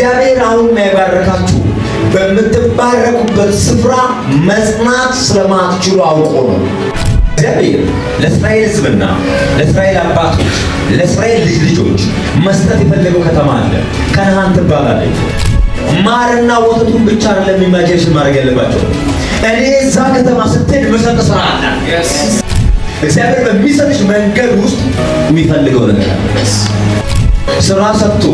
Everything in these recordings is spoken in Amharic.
እግዚአብሔር አሁን ያባረካችሁ በምትባረኩበት ስፍራ መጽናት ስለማትችሉ አውቆ ነው። እግዚአብሔር ለእስራኤል ሕዝብና ለእስራኤል አባቶች ለእስራኤል ልጆች መስጠት የፈለገው ከተማ አለ። ከነዓን ትባላለች። ማርና ወተቱን ብቻ አይደለም ኢማጂኔሽን ማድረግ ያለባቸው። እኔ እዛ ከተማ ስትሄድ መሰጠት ስራ አለ። እግዚአብሔር በሚሰጥሽ መንገድ ውስጥ የሚፈልገው ነገር አለ። ስራ ሰጥቶ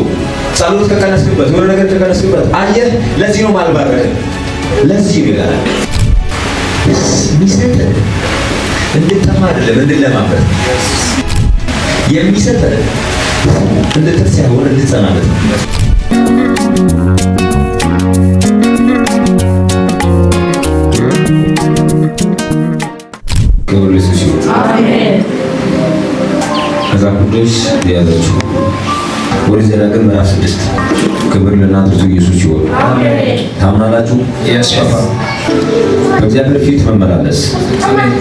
ጸሎት ከቀነስክበት የሆነ ነገር ከቀነስክበት አየህ፣ ለዚህ ነው ማልባረክ። ለዚህ ይላል ሚሰጥ እንድትጠማ አይደለም እንድትለማበት የሚሰጥ እንድትርስ ያሆነ እንድትጸናበት ነው። ክብር ለኢየሱስ ይሁን። አሜን። መጽሐፍ ቅዱስ የያዛችሁ ወደ ዘዳግም ምዕራፍ 6 ክብር ለናዝሬቱ ኢየሱስ ይሁን። አሜን። ታምናላችሁ? ያስፋፋ በእግዚአብሔር ፊት መመላለስ። አሜን።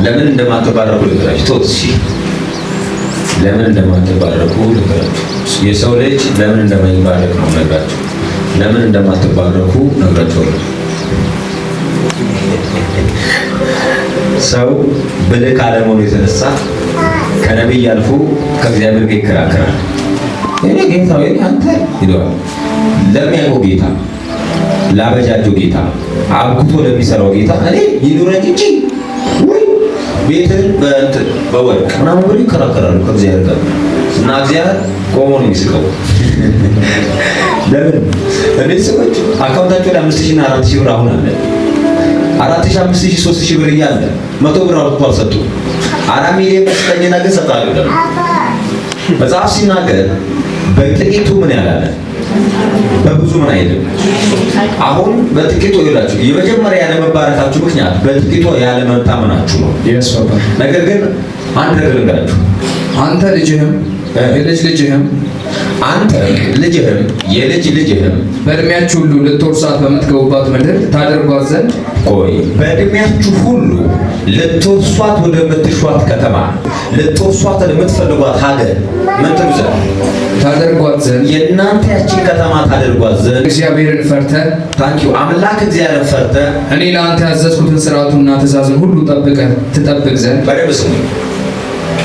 ለምን እንደማትባረኩ ልንገራችሁ። ተውት እሺ፣ ለምን እንደማትባረኩ ልንገራችሁ። የሰው ልጅ ለምን እንደማይባረክ ነው ነግራችሁ። ለምን እንደማትባረኩ ነግራችኋለሁ። ሰው ብልህ ካለመሆኑ የተነሳ ከነቢይ አልፎ ከእግዚአብሔር ጋር ይከራከራል። እኔ ጌታ ወይ አንተ ይለዋል። ለሚያውቀው ጌታ፣ ላበጃጀው ጌታ፣ አብኩቶ ለሚሰራው ጌታ እኔ ይኑረኝ እንጂ ወይ ቤትን በወርቅ ምናምን ብሎ ይከራከራሉ ከእግዚአብሔር ጋር እና እግዚአብሔር ቆሞ ነው የሚስቀው። ለምን እኔ ሰዎች አካውንታቸው ላይ 5000 እና 4000 ብር አሁን አለ 4000 5000 3000 ብር እያለ 100 ብር አውጥቶ አልሰጡ 4 ሚሊዮን መስጠኝና ግን ሰጣሉ። ደግሞ መጽሐፍ ሲናገር በጥቂቱ ምን ያላለ በብዙ ምን አይልም። አሁን በጥቂቱ ይላችሁ የመጀመሪያ ያለ መባረካችሁ ምክንያት በጥቂቱ ያለ መታመናችሁ ነው። ነገር ግን አንድ ነገር ልንገራችሁ። አንተ ልጅህም የልጅ ልጅህም አንተ ልጅህም የልጅ ልጅህም በእድሜያችሁ ሁሉ ልትወርሷት በምትገቡባት ምድር ታደርጓት ዘንድ ቆይ በእድሜያችሁ ሁሉ ልትወርሷት ወደምትሿት ከተማ ልትወርሷት ለምትፈልጓት ሀገር ምን ትሉ ዘንድ ታደርጓት ዘንድ የእናንተ ያቺን ከተማ ታደርጓት ዘንድ እግዚአብሔርን ፈርተህ ታንኪው አምላክ እግዚአብሔርን ፈርተህ እኔ ለአንተ ያዘዝኩትን ሥርዓቱንና ትእዛዙን ሁሉ ትጠብቅ ዘንድ በደንብ ስሙ።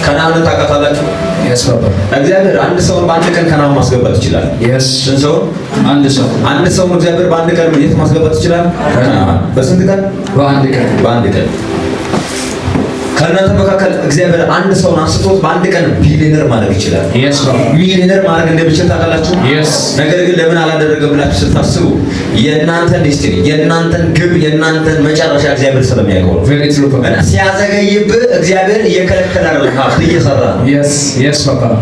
ከነዓንን ታውቃላችሁ? ያስፈራል። እግዚአብሔር አንድ ሰውን በአንድ ቀን ከነዓን ማስገባት ይችላል። ስንት ሰው? አንድ ሰው እግዚአብሔር በአንድ ቀን የት ማስገባት ይችላል? ከነዓን። በስንት ቀን? በአንድ ቀን። ከእናንተ መካከል እግዚአብሔር አንድ ሰውን አንስቶት በአንድ ቀን ቢሊየነር ማድረግ ይችላል። ሚሊየነር ማድረግ እንደሚችል ታውቃላችሁ? ነገር ግን ለምን አላደረገ ብላችሁ ስታስቡ የእናንተን ዲስቲኒ፣ የእናንተን ግብ፣ የእናንተን መጨረሻ እግዚአብሔር ስለሚያውቀው ነው። ሲያዘገይብህ እግዚአብሔር እየከለከለ አይደለም፣ ሀብት እየሰራ ነው።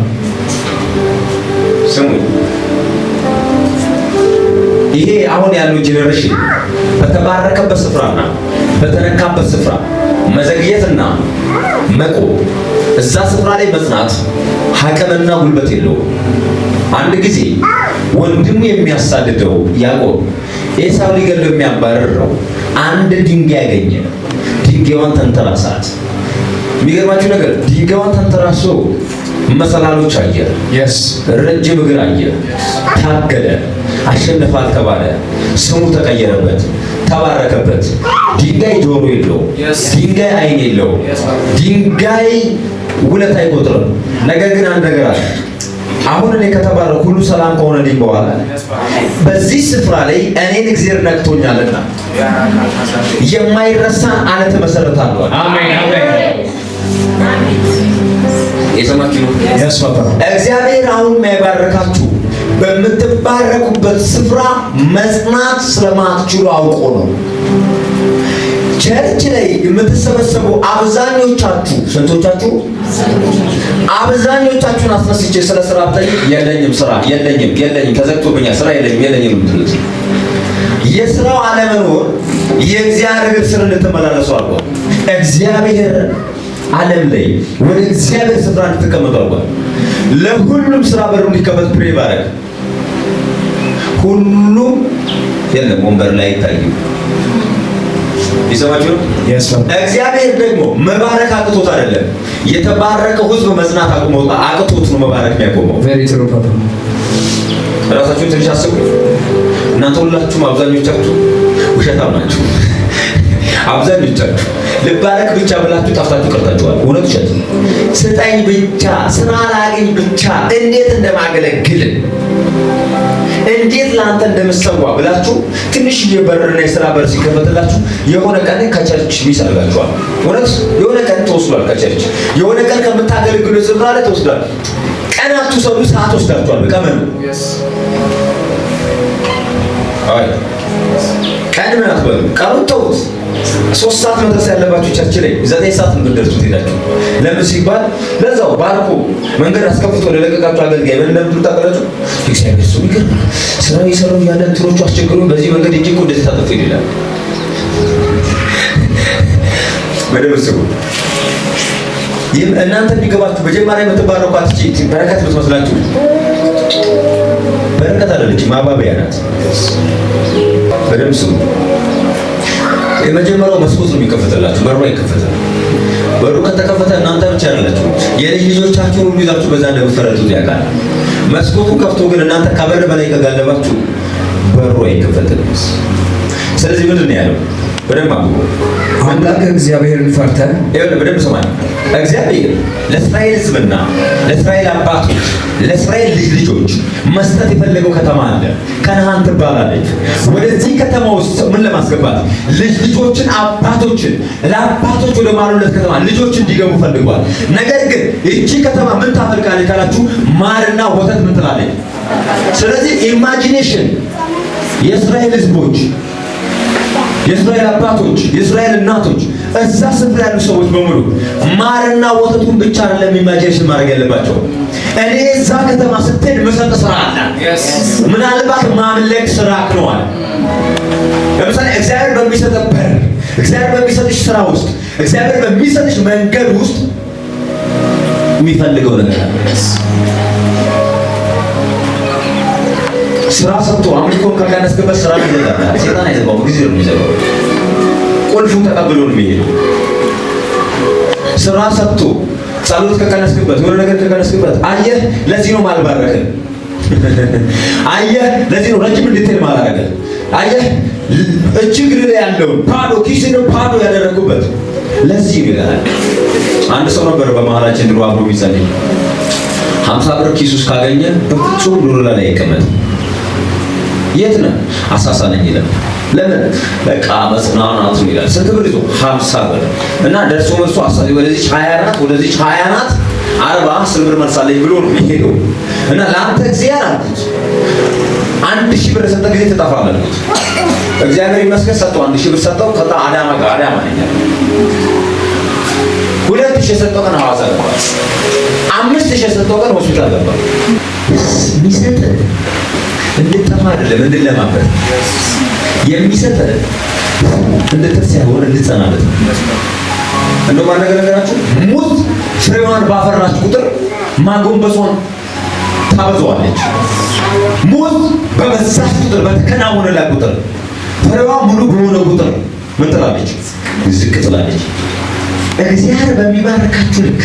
ስሙ፣ ይሄ አሁን ያለው ጄኔሬሽን በተባረከበት ስፍራና በተነካበት ስፍራ መዘግየትና መቆም እዛ ስፍራ ላይ መጽናት ሐቅምና ጉልበት የለውም። አንድ ጊዜ ወንድሙ የሚያሳድደው ያዕቆብ ኤሳው ሊገለው የሚያባርረው አንድ ድንጋይ ያገኘ። ድንጋዩን ተንተራሳት። የሚገርማችሁ ነገር ድንጋዩን ተንተራሶ መሰላሎች አየ፣ ረጅም እግር አየ፣ ታገለ፣ አሸነፋል ተባለ፣ ስሙ ተቀየረበት፣ ተባረከበት። ድንጋይ ጆሮ የለው፣ ድንጋይ አይን የለው፣ ድንጋይ ውለት አይቆጥርም። ነገር ግን አንድ ነገር አለ። አሁን እኔ ከተባረኩ ሁሉ ሰላም ከሆነልኝ በኋላ በዚህ ስፍራ ላይ እኔን እግዚአብሔር ነክቶኛልና የማይረሳን አለት መሰረታለሁ። አሜን አሜን። የሰማችሁ ነው። እግዚአብሔር አሁን የሚያባርካችሁ በምትባረኩበት ስፍራ መጽናት ስለማትችሉ አውቆ ነው። ቸርች ላይ የምትሰበሰቡ አብዛኞቻችሁ ስንቶቻችሁ አብዛኞቻችሁን አስነስቼ ስለ ስራ ብታይ የለኝም ስራ የለኝም ተዘግቶብኛል ስራ የለኝም የምትሉት የስራው አለመኖር የእግዚአብሔር ስር እንድትመላለሱ አድርጓል። እግዚአብሔር ዓለም ላይ ወደ እግዚአብሔር ስፍራ እንድትቀመጡ አድርጓል። ለሁሉም ስራ በሩ እንዲከፈት ፕሬ ባረክ። ሁሉም የለም ወንበር ላይ ይታዩ ይሰማችሁ? እግዚአብሔር ደግሞ መባረክ አቅቶት አይደለም። የተባረከው ሕዝብ መጽናት አቅቶት ነው መባረክ የሚያቆመው። ራሳችሁን ትንሽ አስቡ። እናንተ ሁላችሁም አብዛኞቻችሁ ውሸታም ናችሁ። አብዛኞቻችሁ ልባረክ ብቻ ብላችሁ ጠፍታችሁ ቀርታችኋል። እውነት ውሸት። ስጠኝ ብቻ ስራ ላገኝ ብቻ እንዴት እንደማገለግል እንዴት ለአንተ እንደምሰዋ ብላችሁ ትንሽዬ በርና የሥራ በር ሲከፈትላችሁ የሆነ ቀን ከቸርች ይሰርጋችኋል። እውነት የሆነ ቀን ተወስዷል ከቸርች የሆነ ቀን ከምታገለግሉት ስፍራ ላይ ተወስዷል። ቀናቱ ሰው ሰዓት ወስዳችኋል። ቀመኑ አይ ቀን ምን አትበሉ። ቀኑን ተውት። 3 ሰዓት መድረስ ያለባችሁ ቸርች ላይ 9 ሰዓት እንደደርሱት ሄዳችሁ ለምን ሲባል ለዛው ባርኮ መንገድ አስከፍቶ ለለቀቃችሁ አገልጋይ ምን እንደምትሉ ታውቃላችሁ? እግዚአብሔር ሰው ይገርማል። ስራ እየሰራሁ ያለ እንትኖቹ አስቸግሩኝ በዚህ መንገድ እጅ እኮ እንደዚህ ታጠፉ ይላል። መደብስቡ እናንተ እንዲገባችሁ መጀመሪያ የምትባረኳት እቺ በረከት ብትመስላችሁ በረከት አይደለች፣ ማባቢያ ናት። በደምብ ስሙ። የመጀመሪያው መስኮት ነው የሚከፈትላችሁ። በሩ አይከፈትም። በሩ ከተከፈተ እናንተ ብቻ አይደላችሁ፣ የልጅ ልጆቻችሁን ሁሉ ይዛችሁ በዛ እንደምትፈረጡት ያውቃል። መስኮቱ ከፍቶ ግን እናንተ ከበር በላይ ከጋለባችሁ በሩ አይከፈትም። ስለዚህ ምንድን ነው ያለው? በደንብ አንብቡ። አምላክ እግዚአብሔርን ፈርተህ በደንብ ስማ። እግዚአብሔር ለእስራኤል ሕዝብና ለእስራኤል አባቶች ለእስራኤል ልጆች መስጠት የፈለገው ከተማ አለ። ከነዓን ትባላለች። ወደዚህ ከተማ ውስጥ ምን ለማስገባት ልጆችን አባቶችን ለአባቶች ወደ ማሉለት ከተማ ልጆች እንዲገቡ ፈልጓል። ነገር ግን እቺ ከተማ ምን ታፈልቃለች ካላችሁ ማርና ወተት ምን ትላለች? ስለዚህ ኢማጂኔሽን የእስራኤል ሕዝቦች የእስራኤል አባቶች የእስራኤል እናቶች እዛ ስፍራ ያሉ ሰዎች በሙሉ ማርና ወተቱን ብቻ አይደለም ኢማጂኔሽን ማድረግ ያለባቸው። እኔ እዛ ከተማ ስትሄድ መሰጠት ስራ አለ። ምናልባት ማምለክ ስራ አክነዋል። ለምሳሌ እግዚአብሔር በሚሰጠው በር፣ እግዚአብሔር በሚሰጥሽ ስራ ውስጥ፣ እግዚአብሔር በሚሰጥሽ መንገድ ውስጥ የሚፈልገው ነገር አለ። ስራ ሰጥቶ አምልኮን ካላስገባሽ ስራ ይዘጋል። ሰይጣን አይዘጋው፣ ጊዜ ነው የሚዘጋው። ቁልፉን ተቀብሎ ነው የሚሄደው። ስራ ሰጥቶ ጸሎት ካላስገባሽ የሆነ ነገር ካላስገባሽ አየህ፣ ለዚህ ነው ማልባረከ። አየህ፣ ለዚህ ነው ረጅም እንድትል ማላረገ። አየህ፣ እጅግ ላይ ያለው ፓዶ ኪስን ፓዶ ያደረኩበት ለዚህ ይላል። አንድ ሰው ነበር በመሃላችን ድሮ አብሮ ይጸልይ 50 ብር ኪስ ውስጥ ካገኘ በፍጹም ዶሮ ላይ አይቀመጥም። የት ነህ? አሳሳ ነኝ ይላል። ለምን? በቃ መጽናናት ነው ይላል። ስንት ብር ይዞ? 50 ብር እና ደርሶ መልሶ ወደዚህ 24 ወደዚህ 24 40 10 ብር መልሳለኝ ብሎ ነው የሚሄደው። እና ለአንተ እግዚአብሔር አልኩት 1000 ብር ሰጠ ጊዜ ተጣፋለህ አልኩት። እግዚአብሔር ይመስገን ሰጠው። 1000 ብር ሰጠው። ከዛ አዳማ ነኝ 2000 የሰጠው ቀን ሐዋሳ ገባ። 5000 የሰጠው ቀን ሆስፒታል ገባ። ሚሰጥ እንድጠፋ አይደለም እንድለማበት የሚሰጥ እንድትርስ ያሆን እንድትጸናበት ነው። እንደው ማነገራችሁ ሙት ፍሬዋን ባፈራች ቁጥር ማጎንበሷን ታበዛዋለች። ሙት በበዛች ቁጥር በተከናወነላት ቁጥር ፍሬዋ ሙሉ በሆነ ቁጥር ምን ትላለች? ዝቅ ትላለች። እግዚአብሔር በሚባርካችሁ ልክ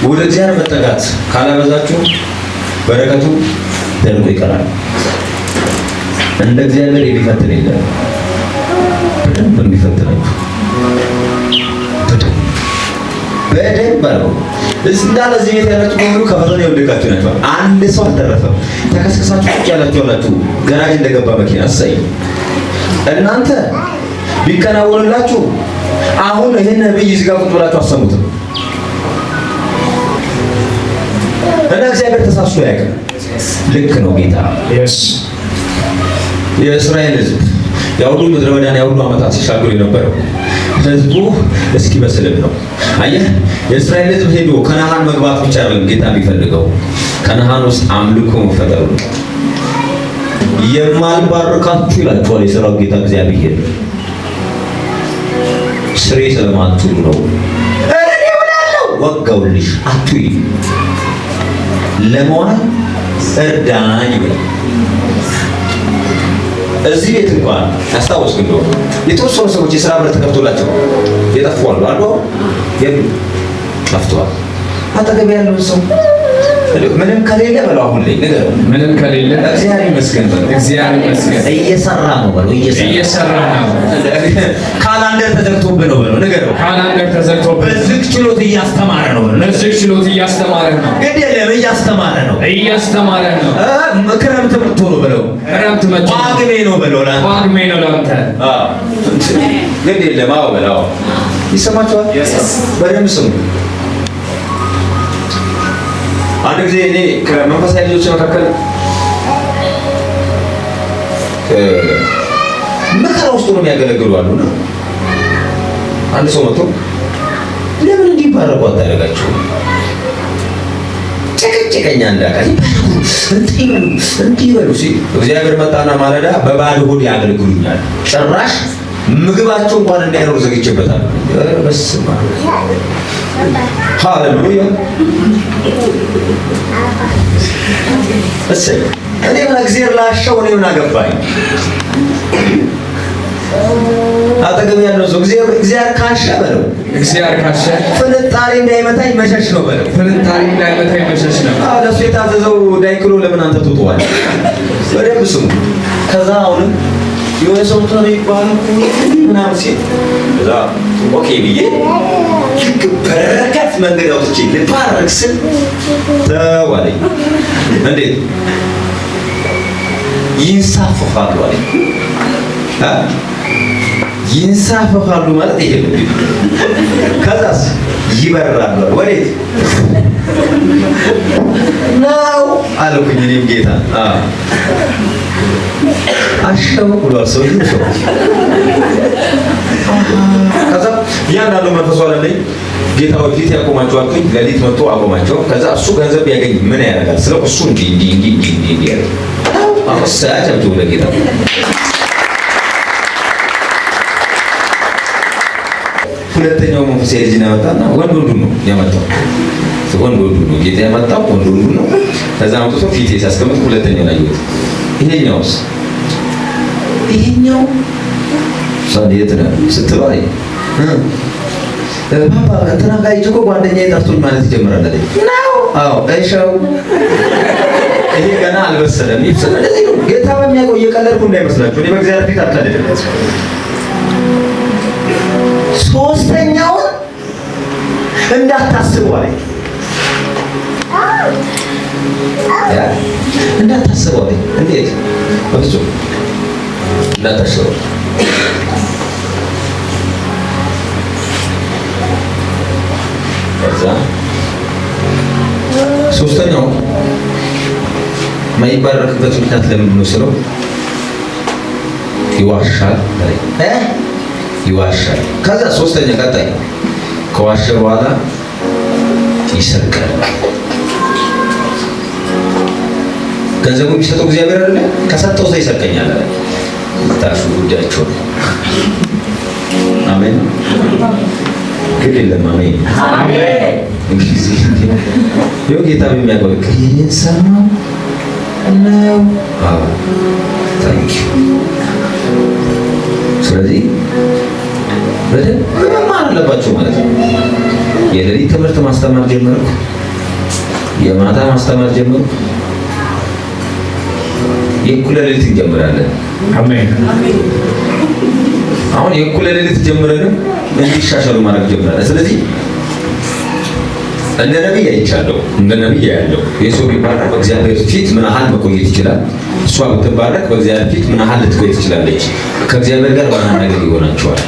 ወደ እግዚአብሔር መጠጋት ካላበዛችሁ በረከቱ ደርቆ ይቀራል። እንደ እግዚአብሔር የሚፈትን የለም። በደንብ የሚፈትናችሁ በደንብ አለው። እንዳለ እዚህ ቤት ያላችሁ በሙሉ ከፈተና የወደቃችሁ ናቸው። አንድ ሰው አልተረፈም። ተከስከሳችሁ ቁጭ ያላችሁ ገራጅ እንደገባ መኪና አሳይ። እናንተ ቢከናወንላችሁ አሁን ይሄን ነብይ እዚህ ጋር ቁጭ ብላችሁ አሰሙት እና እግዚአብሔር ተሳስቶ ያውቃል። ልክ ነው ጌታ። የእስራኤል ሕዝብ ያውዱ ምድረ በዳን ያውዱ ዓመታት ሲሻገሩ የነበረው ሕዝቡ እስኪ በስልም ነው። አየህ፣ የእስራኤል ሕዝብ ሄዶ ከነዓን መግባት ብቻ አይደለም ጌታ ቢፈልገው ከነዓን ውስጥ አምልኮ መፈጠሩ የማልባርካችሁ ይላችኋል የሰራው ጌታ እግዚአብሔር ስሬ ስለማትሉ ነው። እኔ ወላለው ወጋውልሽ አትይ ለመዋል እርዳኝ ብለ እዚህ ቤት እንኳን ያስታውስ ግን የተወሰኑ ሰዎች የሥራ በር ተከፍቶላቸው የጠፉ አሉ የሉም ጠፍተዋል። አጠገብ ያለውን ሰው ምንም ከሌለ በለው አሁን ላይ ነገር ምንም ከሌለ እግዚአብሔር ይመስገን በለው። እግዚአብሔር ይመስገን እየሰራ ነው በለው። እየሰራ ነው። ካላንደር ተዘግቶብህ ነው በለው። ነገር ካላንደር ተዘግቶብህ በዝግ ችሎት እያስተማረ ነው በለው። በዝግ ችሎት እያስተማረ ነው። ግድ የለም እያስተማረ ነው። እያስተማረ ነው። ክረምት መጥቶ ነው በለው። ክረምት መጥቶ ጳጉሜ ነው በለው። ጳጉሜ ነው ለአንተ። ግድ የለም አዎ በለው። ይሰማችኋል? በደንብ ስሙ። አንድ ጊዜ እኔ ከመንፈሳዊ ልጆች መካከል መከራ ውስጥ ነው የሚያገለግሉ አሉና አንድ ሰው መጥቶ ለምን እንዲባረኩ አታደርጋቸው? ጨቀጨቀኛ እንዳቃል እንዲህ በሉ ሲል እግዚአብሔር መጣና ማለዳ በባዶ ሆድ ያገለግሉኛል፣ ጭራሽ ምግባቸው እንኳን እንዳይኖር ዘግቼበታል። በስመ አብ ሃሌሉያ። እሰይ እኔ ምን እግዚአብሔር ላሻው እኔ ምን አገባኝ? አጠገብ ያለው ሰው እግዚአብሔር ካሻ በለው። እግዚአብሔር ካሻ ፍንጣሪ እንዳይመታኝ መሸሽ ነው በለው። ፍንጣሪ እንዳይመታኝ መሸሽ ነው። ለእሱ የታዘዘው ዳይክሎ ለምን አንተ ትውጠዋል? በደንብ ስሙ። ከዛ አሁንም የሆነ ሰው ነው ይባላል ምናምን ሲል ከዛ ኦኬ ብዬ በረከት መንገድ አውጥቼ ልባረክ ስል ተዋለኝ። እንዴት ይንሳፈፋሉ አለኝ። ይንሳፈፋሉ ማለት ይሄ ነው። ከዛስ ይበራሉ። ወዴት ነው አልኩኝ። እኔም ጌታ አሸው ብሏል ሰውዬው ሰው። ከዛ እያንዳንዱ መንፈሱ አለኝ ጌታው ፊት ያቆማቸው አልኩኝ። ሌሊት መጥቶ አቆማቸው። ከዛ እሱ ገንዘብ ቢያገኝ ምን ያደርጋል ስለው እሱ እንዲህ ያለ አሳያቸው ለጌታ ሁለተኛው መንፈስ ልጅ ያመጣና ወንድ ነው ያመጣው። ወንድ ነው ጌታ ያመጣው ወንድ ነው። ከዛ አምጥቶ ፊቴ ሲያስቀምጥ ሁለተኛው ላይ ይወጣ። ይሄኛው ሳንዴት ነው ስትባይ ባባ እንትና ጋር ይጆ ጓደኛዬ ጠርቶኝ ማለት ይጀምራል አይደል? አዎ እሺው ይሄ ገና አልበሰለም። ይብሰል እንደዚህ ነው። ጌታ በሚያውቀው እየቀለድኩ እንዳይመስላችሁ። እኔ በእግዚአብሔር ፊት አልቀልድም። ሶስተኛውን እንዳታስቡ አለኝ። እንዳታስቡ አለኝ። እንዴት? በፍጹም እንዳታስቡ። ከዛ ሶስተኛው ማይባረክበት ምክንያት ለምንድን ነው ስለው ይዋሻል ይዋሻል። ከዛ ሶስተኛ ቀጣይ ከዋሸ በኋላ ይሰርቃል። ገንዘቡ የሚሰጠው እግዚአብሔር አይደለ? ከሰጠው ሰው ይሰርቀኛል አለ። ታሹ ጉዳያቸው አሜን። ግድ የለም አሜን አሜን። እንግዲህ ጌታ የሚያውቀው ይሄን ሰማው ነው። ታንኪ ስለዚህ በደንብ መማር አለባቸው ማለት ነው። የሌሊት ትምህርት ማስተማር ጀመርኩ። የማታ ማስተማር ጀመርኩ። የእኩለ ሌሊት እንጀምራለን። አሜን። አሁን የእኩለ ሌሊት ጀምረንም እንዲሻሻሉ ማድረግ ጀምራለን። ስለዚህ እንደ ነብይ አይቻለሁ፣ እንደ ነብይ ያለው የሰው ቢባረክ በእግዚአብሔር ፊት ምን ያህል መቆየት ይችላል? እሷ ብትባረክ በእግዚአብሔር ፊት ምን ያህል ልትቆይ ትችላለች? ከእግዚአብሔር ጋር ዋና ነገር ይሆናቸዋል።